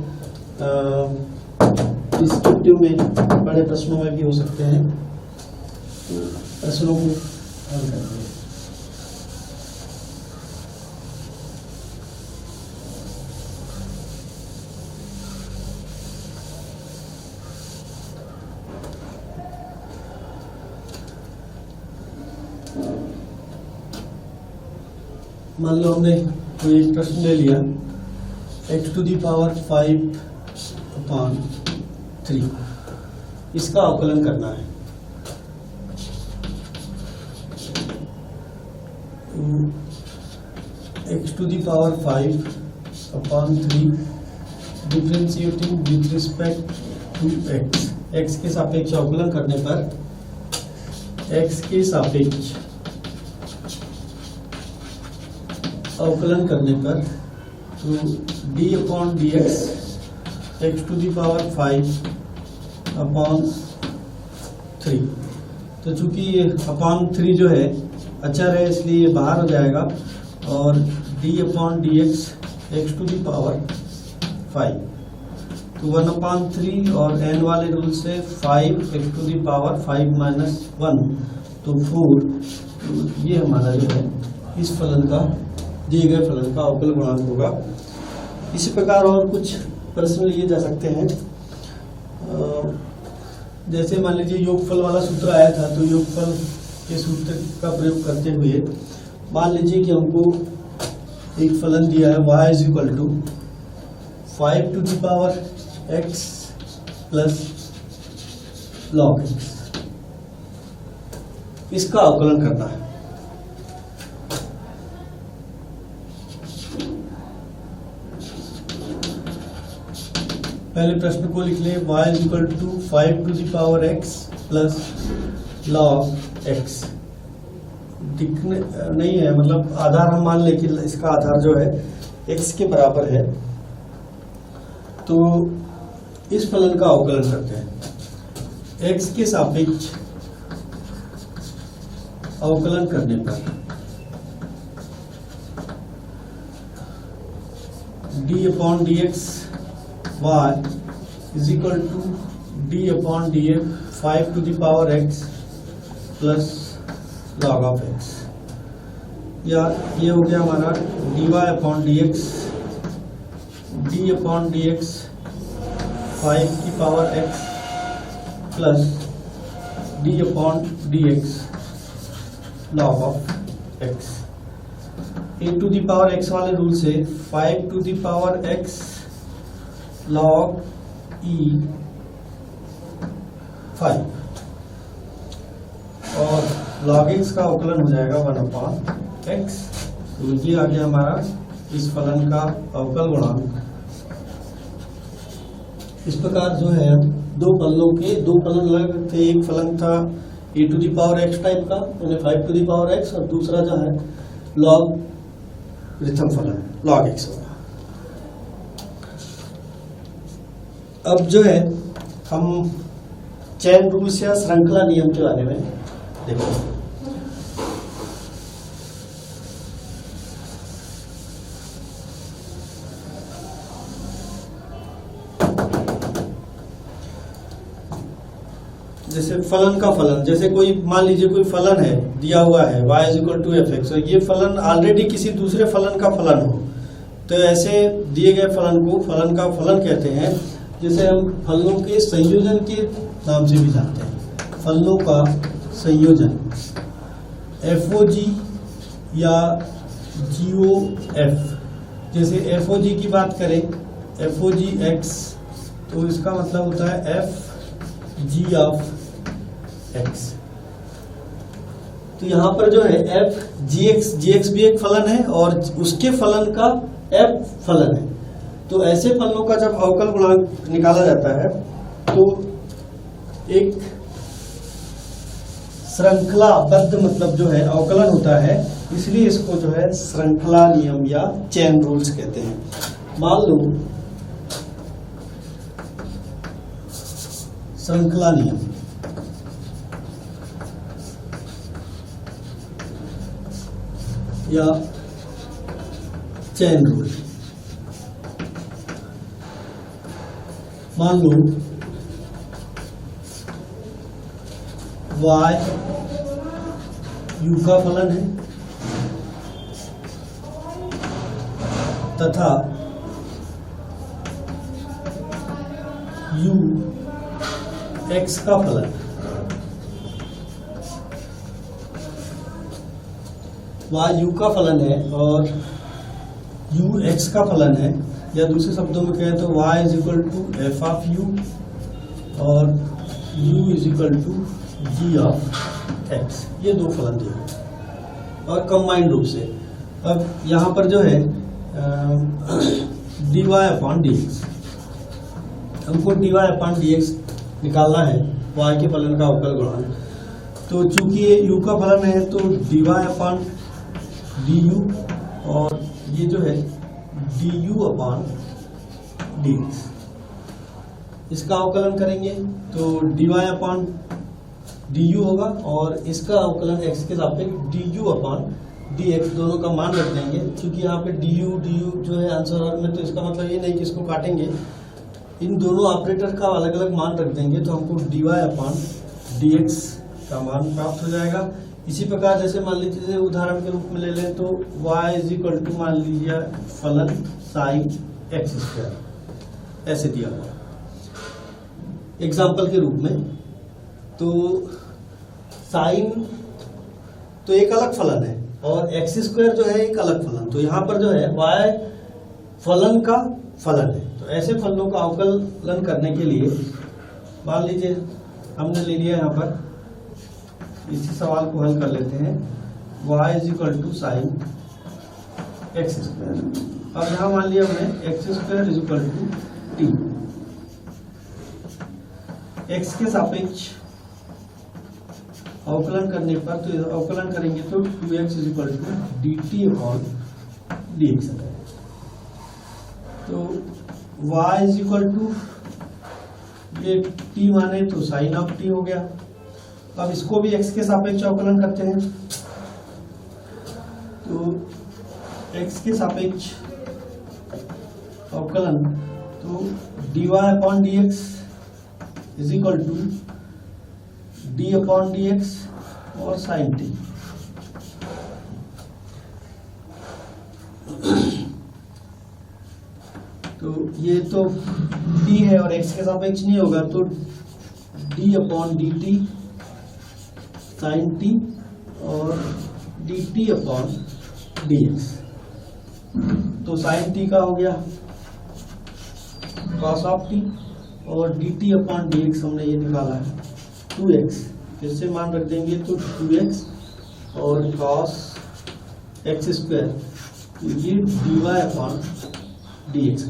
[SPEAKER 1] डिस्क्रिप्टिव में बड़े प्रश्नों में भी हो सकते हैं। तो प्रश्नों को हल करते हैं। मान लो हमने कोई एक प्रश्न ले लिया, x⁵ 5/3, इसका अवकलन करना है। x to the power 5 upon 3 differentiating with respect to x के सापेक्ष अवकलन करने पर x के सापेक्ष अवकलन करने पर तो d upon d x x to the power 5 upon 3। तो चूंकि ये अपॉन 3 जो है अचर है इसलिए ये बाहर हो जाएगा और d upon d x x to the power 5 तो 1 अपॉन 3 और n वाले रूल से 5 x to the power 5 minus 1 तो 4। तो ये हमारा जो है इस फलन का दिए गए फलन का अवकल गुणांक होगा। इसी प्रकार और कुछ प्रश्न लिए जा सकते हैं। जैसे मान लीजिए योगफल वाला सूत्र आया था तो योगफल के सूत्र का प्रयोग करते हुए मान लीजिए कि हमको एक फलन दिया है y is equal to 5 to the power x plus log x। इसका अवकलन करना है। पहले प्रश्न को लिख लें y is equal to 5 to the power x plus log x। दिखने नहीं है मतलब आधार हम मान लें कि इसका आधार जो है x के बराबर है। तो इस फलन का अवकलन करते हैं। x के सापेक्ष अवकलन करने पर d upon d x y is equal to d upon d f 5 to the power x plus log of x। या ये हो गया हमारा dy upon d x d upon d x 5 की पावर x प्लस d upon d x log of x। a to the power x वाले rule से 5 to the power x log e 5 और log x का अवकलन हो जाएगा 1 upon x। तो ये आ गया हमारा इस फलन का अवकल गुणांक। इस प्रकार जो है दो फलन अलग थे। एक फलन था e to the power x type का यानी 5 टू द पावर x और दूसरा जो है log प्रथम फलन log x होगा। अब जो है हम चैन रूल्स या श्रृंखला नियम के बारे में देखो। जैसे फलन का फलन, जैसे कोई मान लीजिए कोई फलन है दिया हुआ है y is equal to f x, ये फलन ऑलरेडी किसी दूसरे फलन का फलन हो तो ऐसे दिए गए फलन को फलन का फलन कहते हैं। जैसे हम फलनों के संयोजन के नाम से भी जानते हैं। फलनों का संयोजन FOG या GOF। जैसे FOG की बात करें FOGX तो इसका मतलब होता है FG ऑफ x। तो यहाँ पर जो है FGX भी एक फलन है और उसके फलन का F फलन है। तो ऐसे फलनों का जब अवकल गुणांक निकाला जाता है तो एक श्रृंखलाबद्ध मतलब जो है अवकलन होता है, इसलिए इसको जो है श्रृंखला नियम या चेन रूल्स कहते हैं। मान लो श्रृंखला नियम या चेन रूल। मान लो y u का फलन है तथा u x का फलन। y u का फलन है और u x का फलन है, या दूसरे शब्दों में कहें तो y is equal to f of u और u is equal to g of x। ये दो फलन दिए। और कंबाइंड रूप से। अब यहाँ पर जो है dy अपॉन dx, हमको dy अपॉन dx निकालना है, y के फलन का अवकल गुणांक। तो चूंकि ये u का फलन है तो dy अपॉन du और ये जो है du अपॉन dx, इसका अवकलन करेंगे तो dy अपॉन du होगा और इसका अवकलन x के सापेक्ष du अपॉन dx, दोनों का मान रख देंगे। क्योंकि यहाँ पे du जो है आंसर और में, तो इसका मतलब ये नहीं कि इसको काटेंगे, इन दोनों ऑपरेटर का अलग अलग मान रख देंगे तो हमको dy अपॉन dx का मान प्राप्त हो जाएगा। इसी प्रकार जैसे मान लीजिए उदाहरण के रूप में ले लें तो y इज इक्वल टू मान लीजिए फलन साइन एक्स स्क्वायर, ऐसे दिया हुआ एग्जाम्पल के रूप में। तो साइन तो एक अलग फलन है और एक्स स्क्वायर जो है एक अलग फलन, तो यहाँ पर जो है y फलन का फलन है। तो ऐसे फलनों का अवकलन करने के लिए मान लीजिए हमने ले लिया यहाँ पर, इसी सवाल को हल कर लेते हैं, y is equal to sine x square. अब यहाँ मान लिया हमने x square is equal to t, x के सापेक्ष अवकलन करने पर, तो अवकलन करेंगे तो 2x is equal to dt upon dx। तो y इज इक्वल टू ये t माने तो साइन ऑफ t हो गया। अब इसको भी x के सापेक्ष अवकलन करते हैं, तो x के सापेक्ष अवकलन तो dy upon dx is equal to d upon dx और साइन t। तो ये तो t है और x के सापेक्ष नहीं होगा, तो d upon dt sine t और dt अपॉन dx। तो साइन t का हो गया cos ऑफ t और dt अपॉन dx हमने ये निकाला है 2x, फिर से मान रख देंगे तो 2x और cos एक्स स्क्वायर, तो ये dy अपॉन dx।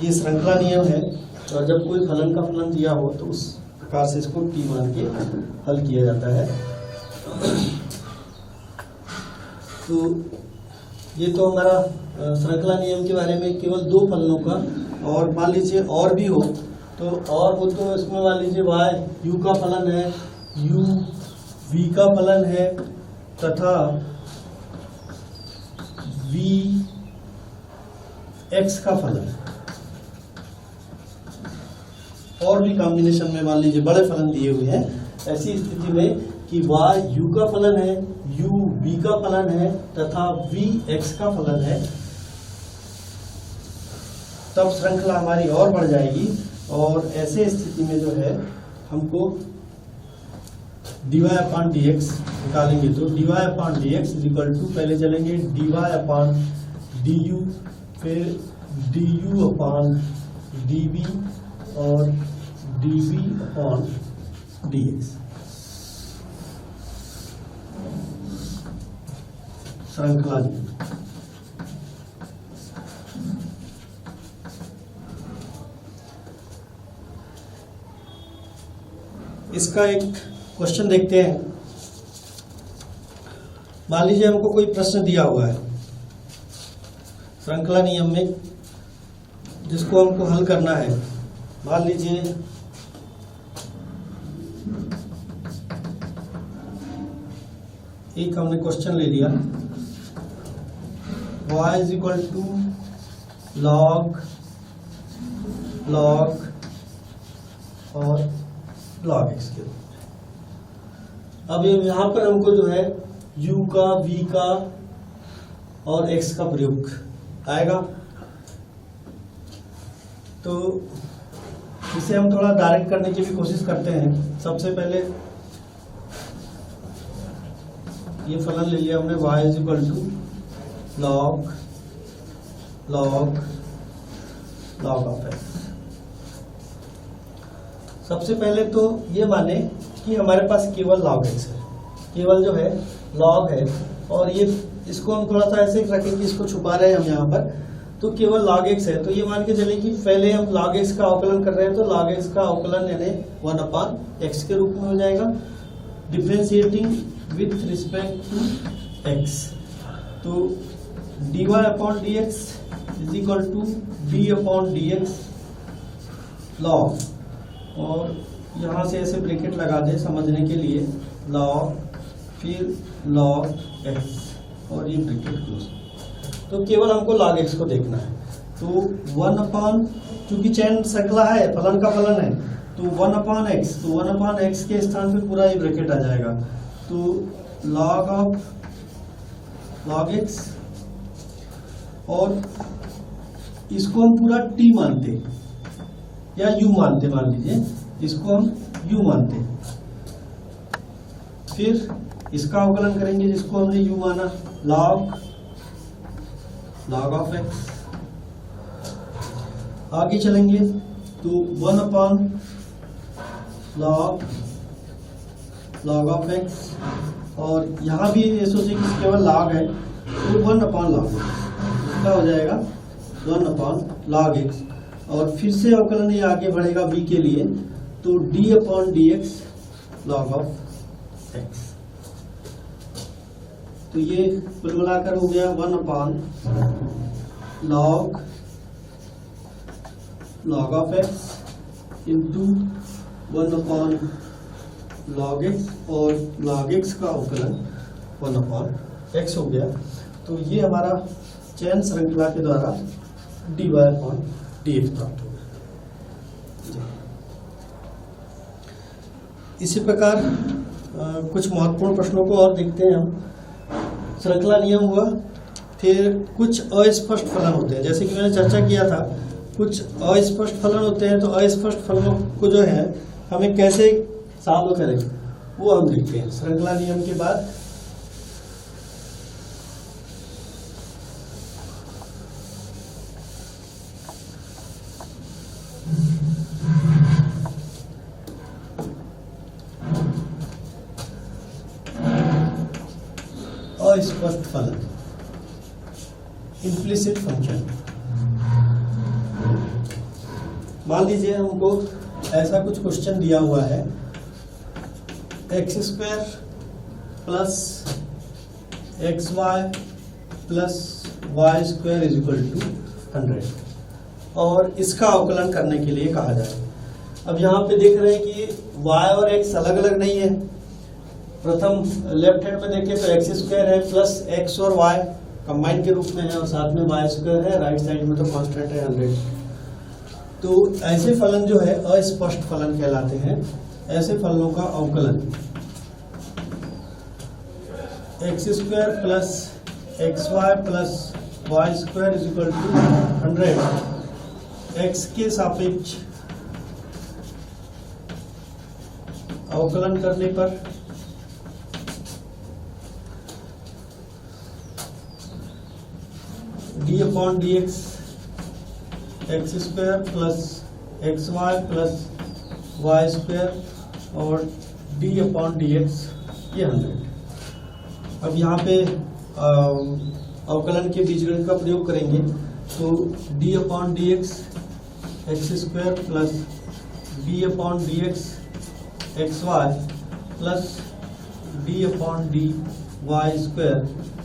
[SPEAKER 1] ये श्रृंखला नियम है, और जब कोई फलन का फलन दिया हो तो उस प्रकार से इसको t मान के हल किया जाता है। तो ये तो हमारा श्रृंखला नियम के बारे में केवल दो फलनों का, और मान लीजिए और भी हो तो और हो तो इसमें मान लीजिए y u का फलन है, u v का फलन है तथा v x का फलन है। और भी कॉम्बिनेशन में मान लीजिए बड़े फलन दिए हुए हैं, ऐसी स्थिति में कि y u का फलन है, u v का फलन है तथा v x का फलन है, तब श्रृंखला हमारी और बढ़ जाएगी। और ऐसे स्थिति में जो है हमको dy अपॉन dx निकालेंगे, तो dy upon dx is equal to, पहले चलेंगे dy अपॉन du, फिर du अपॉन dv और dv अपॉन dx। श्रृंखला इसका एक क्वेश्चन देखते हैं। मान लीजिए हमको कोई प्रश्न दिया हुआ है श्रृंखला नियम में, जिसको हमको हल करना है। मान लीजिए एक हमने क्वेश्चन ले लिया, y is equal to log और log x के। अब यहाँ पर हमको जो है u का, v का और x का प्रयोग आएगा, तो इसे हम थोड़ा डायरेक्ट करने की भी कोशिश करते हैं। सबसे पहले ये फलन ले लिया हमने, y is equal to log of x। सबसे पहले तो ये माने कि हमारे पास केवल log x है, केवल जो है log है, और ये इसको हम थोड़ा सा ऐसे रखें कि इसको छुपा रहे हैं हम यहाँ पर, तो केवल log x है। तो ये मान के चले कि पहले हम log x का अवकलन कर रहे हैं, तो log x का अवकलन यानी 1/x के रूप में हो जाएगा, differentiating with respect to x। तो dy/dx is equal to d/dx log, और यहाँ से ऐसे ब्रैकेट लगा दे समझने के लिए, log फिर log x और ये ब्रैकेट क्लोज। तो केवल हमको log x को देखना है। तो 1/, चूंकि चैन श्रृंखला है, फलन का फलन है, तो 1/x, तो 1/x के स्थान पे पूरा ये ब्रैकेट आ जाएगा। तो log x, और इसको हम पूरा t मानते या u मानते, मान लीजिए इसको हम u मानते, फिर इसका अवकलन करेंगे जिसको हमने u माना, log ऑफ x। आगे चलेंगे तो 1/log ऑफ x, और यहाँ भी ये सोचे कि केवल log है, तो 1/log इसका हो जाएगा 1/log x, और फिर से अवकलन ये आगे बढ़ेगा b के लिए, तो d/dx log ऑफ x। तो ये कुल मिलाकर हो गया 1/log of x into 1/log x, और log x का अवकलन 1/x हो गया। तो ये हमारा चैन श्रृंखला के द्वारा dy/dx प्राप्त हो गया। इसी प्रकार कुछ महत्वपूर्ण प्रश्नों को और देखते हैं हम। श्रृंखला नियम हुआ, फिर कुछ अस्पष्ट फलन होते हैं, जैसे कि मैंने चर्चा किया था, कुछ अस्पष्ट फलन होते हैं। तो अस्पष्ट फलनों को जो है हमें कैसे सॉल्व करें वो हम देखते हैं श्रृंखला नियम के बाद। अस्पष्ट फलन, इम्प्लिसिट फंक्शन। मान लीजिए हमको ऐसा कुछ क्वेश्चन दिया हुआ है, x² plus xy plus y² is equal to 100, और इसका अवकलन करने के लिए कहा जाए। अब यहाँ पे देख रहे हैं कि y और x अलग अलग नहीं है। प्रथम लेफ्ट हैंड में देखें तो x² है प्लस x और y कंबाइन के रूप में है, और साथ में y² है, राइट साइड में तो कांस्टेंट है 100। तो ऐसे फलन जो है अस्पष्ट फलन कहलाते हैं। ऐसे फलनों का अवकलन x² plus xy plus y² is equal to 100, x के सापेक्ष अवकलन करने पर d/dx x² plus xy plus y² और d/dx ये 100। अब यहाँ पे अवकलन के बीजगणित का प्रयोग करेंगे, तो d/dx x² plus d/dx xy plus d/dy²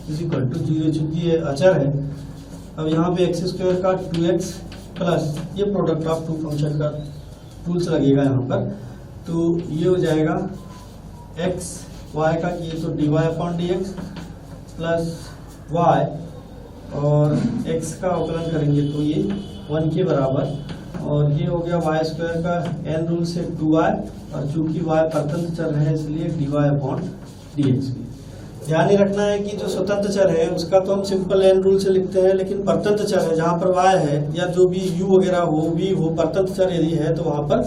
[SPEAKER 1] is equal to 0, चूंकि ये अचर है। अब यहाँ पे x² का 2x प्लस ये प्रोडक्ट ऑफ टू फंक्शन का टूल्स लगेगा यहाँ पर, तो ये हो जाएगा x y का, ये तो dy/dx प्लस y, और x का अवकलन करेंगे तो ये 1 के बराबर, और ये हो गया y² का n रूल से 2y, और चूंकि y परतंत्र चर है इसलिए dy/dx भी। ध्यान ही रखना है कि जो स्वतंत्र चर है उसका तो हम सिंपल n रूल से लिखते हैं, लेकिन परतंत्र चर है जहाँ पर y है या जो भी u वगैरह हो भी हो, परतंत्र चर यदि है तो वहाँ पर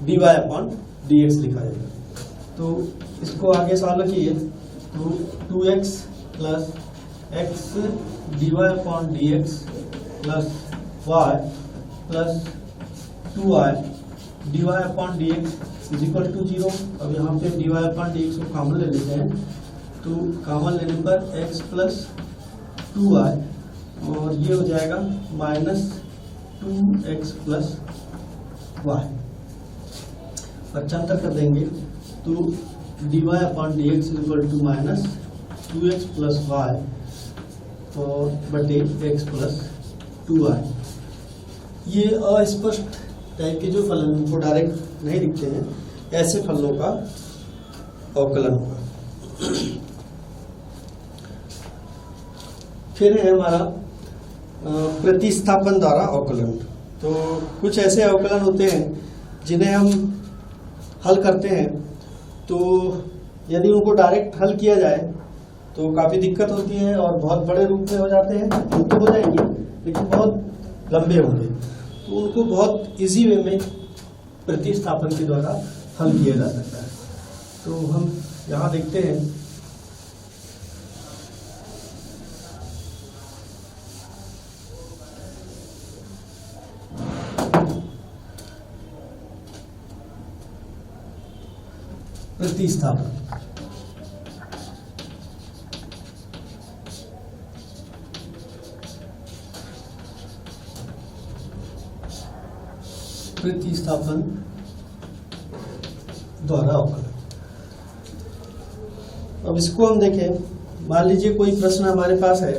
[SPEAKER 1] dy/dx लिखा जाएगा। तो इसको आगे सॉल्व किए, तो 2x plus x dy/dx plus y plus 2y dy upon dx is equal to 0। अब यहाँ पे dy अपॉन dx को कॉमन ले लेते हैं, तो कॉमन लेने पर x प्लस 2y और ये हो जाएगा माइनस 2x प्लस वाई। पक्षांतर कर देंगे तो dy upon dx is equal to minus 2x plus y और बटे x प्लस 2y। ये अस्पष्ट टाइप के जो फलन उनको डायरेक्ट नहीं दिखते हैं, ऐसे फलनों का अवकलन होगा। फिर है हमारा प्रतिस्थापन द्वारा अवकलन। तो कुछ ऐसे अवकलन होते हैं जिन्हें हम हल करते हैं, तो यदि उनको डायरेक्ट हल किया जाए तो काफ़ी दिक्कत होती है और बहुत बड़े रूप में हो जाते हैं। तो हो जाएंगे लेकिन बहुत लंबे होंगे, तो उनको बहुत इजी वे में प्रतिस्थापन के द्वारा हल किया जा सकता है। तो हम यहाँ देखते हैं प्रतिस्थापन। प्रतिस्थापन द्वारा अवकलन। अब इसको हम देखें, मान लीजिए कोई प्रश्न हमारे पास है,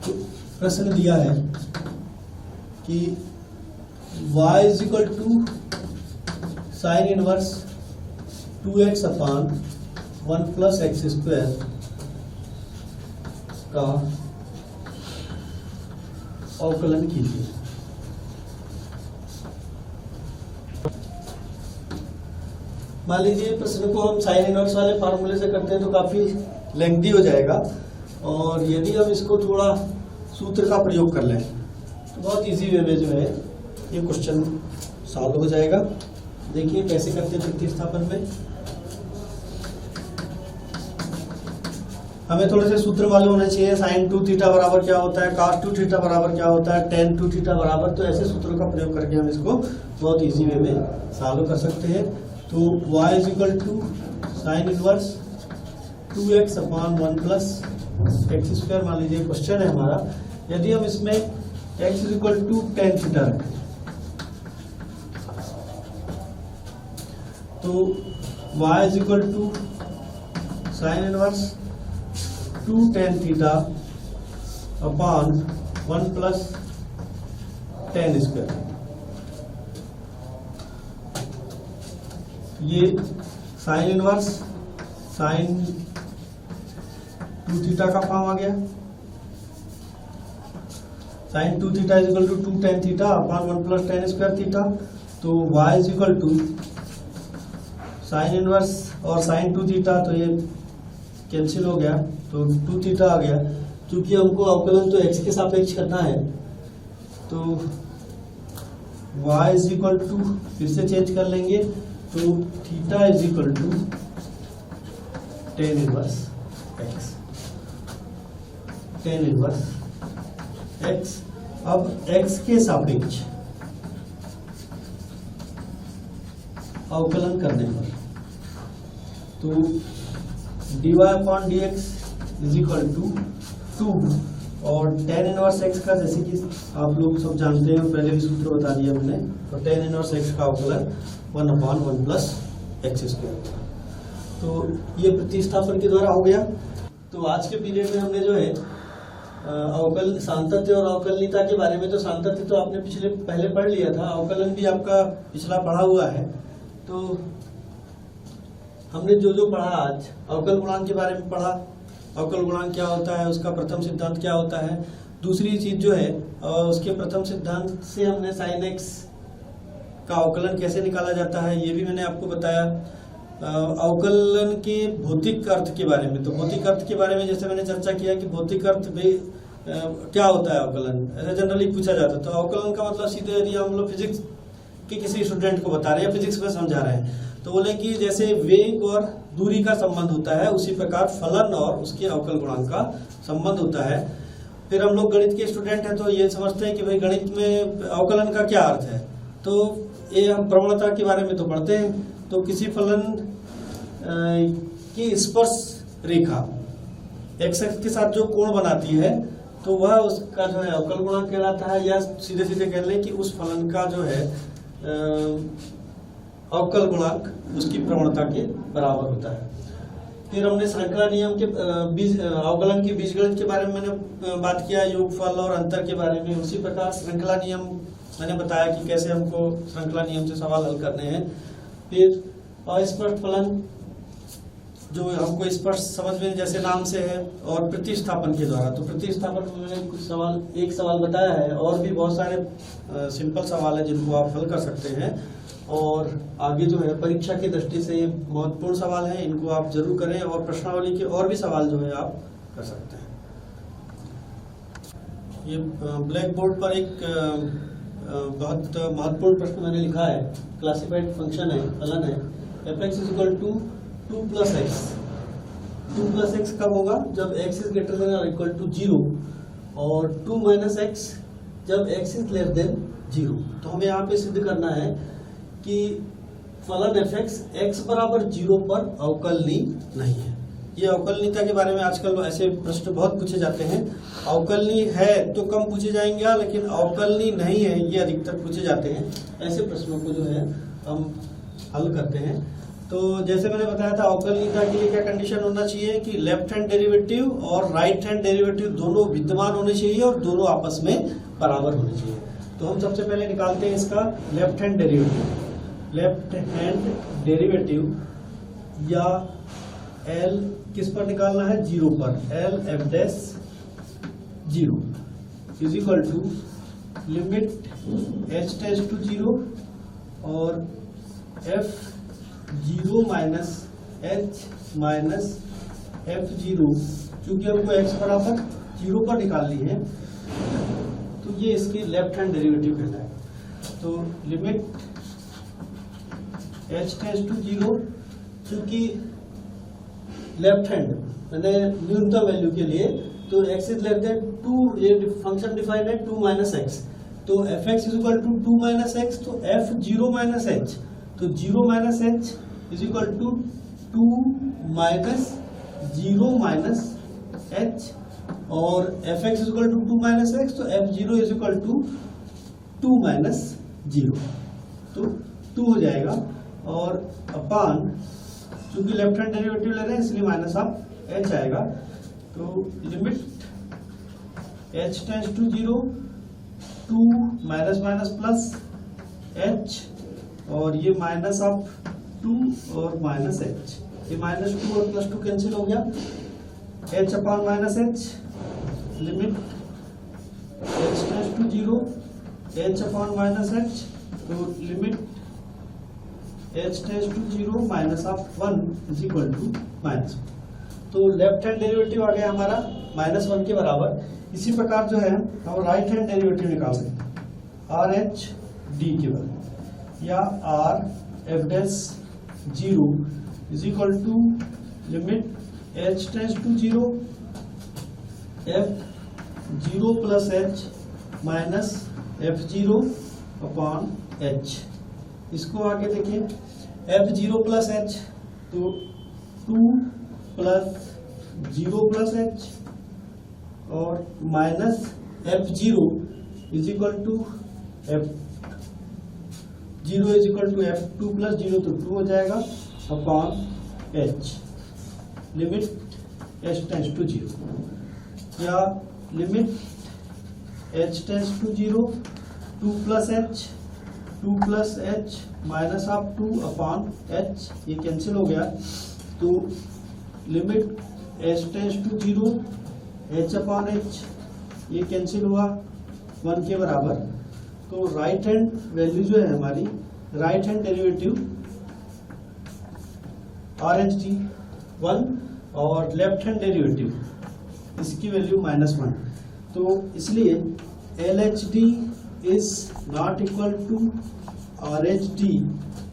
[SPEAKER 1] तो प्रश्न दिया है कि y is equal to sine inverse 2x upon 1 plus x square का अवकलन कीजिए। मान लीजिए प्रश्न को हम साइन इनवर्स वाले फार्मूले से करते हैं तो काफी लेंथी हो जाएगा, और यदि हम इसको थोड़ा सूत्र का प्रयोग कर लें तो बहुत इजी वे में जो है ये क्वेश्चन सॉल्व हो जाएगा। देखिए कैसे करते हैं प्रतिस्थापन में। हमें थोड़े से सूत्र मालूम होने चाहिए। साइन 2 थीटा बराबर क्या होता है, cos 2 थीटा बराबर क्या होता है, tan 2 थीटा बराबर, तो ऐसे सूत्रों का प्रयोग करके हम इसको बहुत इजी वे में सॉल्व कर सकते हैं। तो y is equal to sine inverse 2x upon 1 plus x square, मान लीजिए क्वेश्चन है हमारा। यदि हम इसमें x is equal to tan theta रखें तो y is equal to sine inverse 2 tan theta upon 1 plus tan square. ये साइन इनवर्स साइन 2 थीटा का फॉर्म आ गया। Sine 2 theta is equal to 2 tan theta upon 1 plus tan square theta. तो y is equal to sine inverse और sine 2 theta, तो ये cancel हो गया, तो 2 थीटा आ गया। क्योंकि हमको अवकलन तो x के सापेक्ष करना है, तो y इज इक्वल टू, फिर से चेंज कर लेंगे, तो theta is equal to tan inverse x, tan inverse x। अब x के सापेक्ष अवकलन करने पर तो dy upon dx is equal to 2 और tan इनवर्स x का, जैसे कि आप लोग सब जानते हैं, पहले भी सूत्र बता दिया हमने, तो tan इनवर्स x का अवकलन 1 अपॉन 1 प्लस एक्स स्क्वायर। तो ये प्रतिस्थापन के द्वारा हो गया। तो आज के पीरियड में हमने जो है अवकल सांतत्य और अवकलनीयता के बारे में, तो सांतत्य तो आपने पहले पढ़ लिया था, अवकलन भी आपका पिछला पढ़ा हुआ है। तो हमने जो पढ़ा आज, अवकल गुणांक के बारे में पढ़ा, अवकल गुणांक क्या होता है, उसका प्रथम सिद्धांत क्या होता है। दूसरी चीज जो है उसके प्रथम सिद्धांत से हमने साइन एक्स का अवकलन कैसे निकाला जाता है ये भी मैंने आपको बताया। अवकलन के भौतिक अर्थ के बारे में, तो भौतिक अर्थ के बारे में जैसे मैंने चर्चा किया कि भौतिक अर्थ क्या होता है अवकलन, ऐसा जनरली पूछा जाता है। तो अवकलन का मतलब सीधे यदि हम लोग फिजिक्स के किसी स्टूडेंट को बता रहे हैं, फिजिक्स में समझा रहे हैं, तो बोले कि जैसे वेग और दूरी का संबंध होता है, उसी प्रकार फलन और उसके अवकल गुणांक का संबंध होता है। फिर हम लोग गणित के स्टूडेंट हैं तो ये समझते हैं कि भाई गणित में अवकलन का क्या अर्थ है। तो ये हम प्रवणता के बारे में तो पढ़ते हैं। तो किसी फलन की स्पर्श रेखा एक्स एक्स के साथ जो कोण बनाती है तो वह उसका जो है अवकल गुणांक कहलाता है, या सीधे सीधे कह लें कि उस फलन का जो है अवकल गुणांक उसकी प्रवणता के बराबर होता है। फिर हमने श्रृंखला नियम के अवकलन के बीजगणित के बारे में मैंने बात किया, योगफल और अंतर के बारे में। उसी प्रकार श्रृंखला नियम मैंने बताया कि कैसे हमको श्रृंखला नियम से सवाल हल करने हैं। फिर अस्पष्ट फलन जो हमको स्पष्ट समझ में जैसे नाम से है, और प्रतिस्थापन के द्वारा। तो प्रतिस्थापन में मैंने कुछ सवाल, एक सवाल बताया है, और भी बहुत सारे सिंपल सवाल है जिनको आप हल कर सकते हैं। और आगे जो है परीक्षा की दृष्टि से ये महत्वपूर्ण सवाल है, इनको आप जरूर करें। और प्रश्नावली के और भी सवाल जो है आप कर सकते हैं। ये ब्लैक बोर्ड पर एक बहुत महत्वपूर्ण प्रश्न मैंने लिखा है, क्लासिफाइड फंक्शन है, फलन है f(x = 2 + x)। 2 + x कब होगा? जब x > 0, और 2 - x जब x > 0। तो हमें यहाँ पे सिद्ध करना है कि फलन f(x) x = 0 पर अवकलनीय नहीं है। ये अवकलनीयता के बारे में आजकल ऐसे प्रश्न बहुत पूछे जाते हैं। अवकलनीय है तो कम पूछे जाएंगे, लेकिन अवकलनीय नहीं है ये अधिकतर पूछे जाते हैं। ऐसे प्रश्नों को जो है हम हल करते हैं। तो जैसे मैंने बताया था, अवकलनीयता के लिए क्या कंडीशन होना चाहिए कि लेफ्ट हैंड डेरिवेटिव और राइट हैंड डेरिवेटिव दोनों विद्यमान होने चाहिए और दोनों आपस में बराबर होने चाहिए। तो हम सबसे पहले निकालते हैं इसका left hand derivative. Left hand derivative या L किस पर निकालना है? 0 पर। L f'(0) = limit h tends to 0 और f(0 - h - f(0), क्योंकि हमको x = 0 पर निकालनी है तो ये इसकी लेफ्ट हैंड डेरिवेटिव कहता है। तो लिमिट h टेंड्स टू 0, क्योंकि लेफ्ट हैंड मैंने न्यूनतम वैल्यू के लिए, तो x > 2, ये फंक्शन डिफाइंड है 2 - x। तो f(x) = 2 - x, तो f(0 - h), तो 0 - h = 2 - 0 - h, और f(x) = 2 - x, तो f(0) = 2 - 0, तो 2 हो जाएगा। और अपान, क्योंकि लेफ्ट हैंड डेरिवेटिव ले रहे हैं इसलिए माइनस ऑफ h आएगा। तो limit h tends to 0, 2 - h, और ये माइनस ऑफ 2 और माइनस h, ये -2 और +2 कैंसिल हो गया। h/-h, limit h tends to 0, h/-h, तो लिमिट h टेंड्स टू 0 -1 = -1। तो लेफ्ट हैंड डेरिवेटिव आ गया हमारा -1 के बराबर। इसी प्रकार जो है हम राइट हैंड डेरिवेटिव निकाल सकते हैं, RH(d) के बराबर, या R(f'(0) = limit h tends to 0, f(0 + h - f(0)/h। इसको आगे देखिए, f(0 + h), तो 2 + 0 + h, और माइनस f(0) = f(2 + 0), तो 2 हो जाएगा, upon h। Limit h tends to 0, या limit h tends to 0, 2 + h, 2 + h -2/h, ये कैंसिल हो गया। तो limit h tends to 0, h/h, ये कैंसिल हुआ 1 के बराबर। तो राइट हैंड वैल्यू जो है हमारी, राइट हैंड डेरिवेटिव RH(d) 1, और लेफ्ट हैंड डेरिवेटिव इसकी वैल्यू -1। तो इसलिए LHD is not equal to RH(d),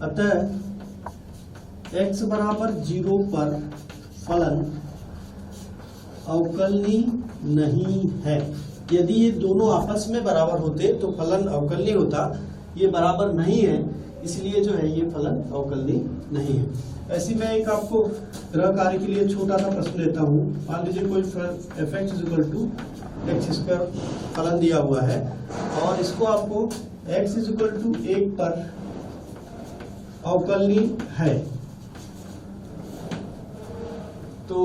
[SPEAKER 1] अतः x = 0 पर फलन अवकलनीय नहीं है। यदि ये दोनों आपस में बराबर होते तो फलन अवकलनीय होता, ये बराबर नहीं है इसलिए जो है ये फलन अवकलनीय नहीं है। ऐसी मैं एक आपको ग्रह कार्य के लिए छोटा सा प्रश्न लेता हूँ। मान लीजिए कोई fx = x² फलन दिया हुआ है और इसको आपको x = 1 पर अवकलनीय है, तो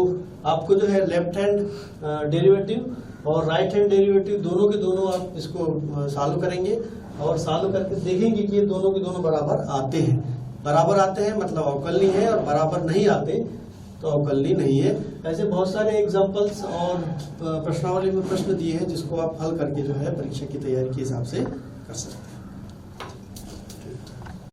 [SPEAKER 1] आपको जो है लेफ्ट हैंड डेरिवेटिव और राइट हैंड डेरिवेटिव दोनों के दोनों आप इसको सॉल्व करेंगे और सॉल्व करके देखेंगे कि ये दोनों के दोनों बराबर आते हैं। बराबर आते हैं मतलब अवकलनीय है और बराबर नहीं आते तो अवकलनीय नहीं है। ऐसे बहुत सारे एग्जांपल्स और प्रश्नावली में प्रश्न दिए हैं जिसको आप हल करके जो है परीक्षा की तैयारी के हिसाब से कर सकते हैं।